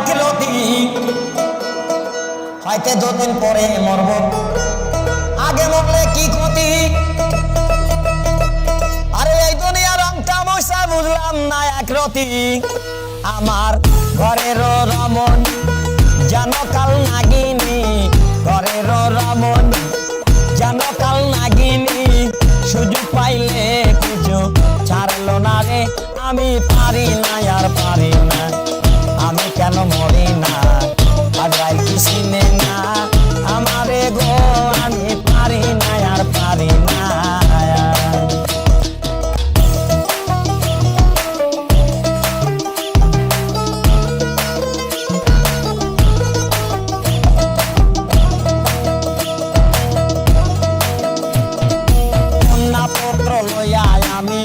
এক রতি হয়তো দুদিন পরে মরব আগে মরলে কি ক্ষতি আরে এই দুনিয়ার রং তামাশা বুঝলাম না এক রতি আমার ঘরের রমন জানো কাল নাগিনী ঘরের রমন জানো কাল নাগিনী সুযোগ পাইলে কিছু ছাড়লো না রে আমি পারি না আর পারি না আমি কেন মরি না আজরাইল কি চিনে না আমারে গো আমি পারি না আর পারি না পত্র লইয়া আমি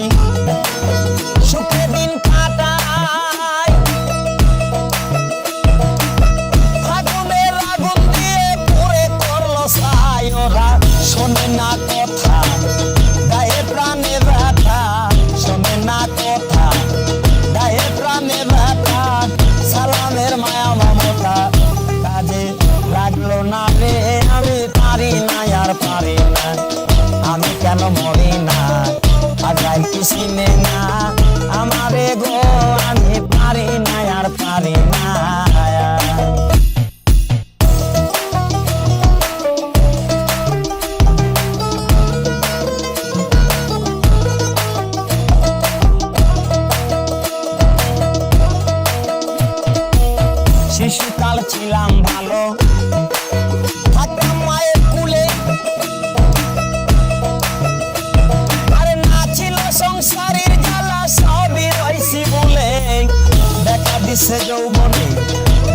সুখে দিন কাটাই ফাগুনের আগুন দিয়ে পুরে করলো ছাই ওরা শোনে না কথা গায়ে প্রাণে ব্যথা শোনে না কথা গায়ে প্রাণে ব্যথা সালামের মায়া মমতা কাজে লাগলো না রে আমি পারি না আর পারি না আমি কেন মরি না আজরাইল কি চিনে না আমারে গো আমি পারি না আর পারি না শিশুকাল ছিলাম ভালো থাকতাম মায়ের কুলে সংসারের জ্বালা সবই রইছি বলে দেখা দিছে যৌবনে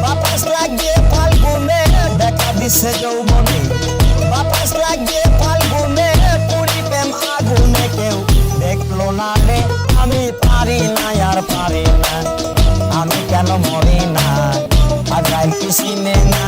বাতাস লাগিয়ে ফাল্গুনে দেখা দিছে যৌবনে বাতাস লাগিয়ে ফাল্গুনে পুরি প্রেম আগুনে কেউ দেখলো না রে আমি পারি না আর পারি না আমি কেন মরি না আজরাইল কি চিনে না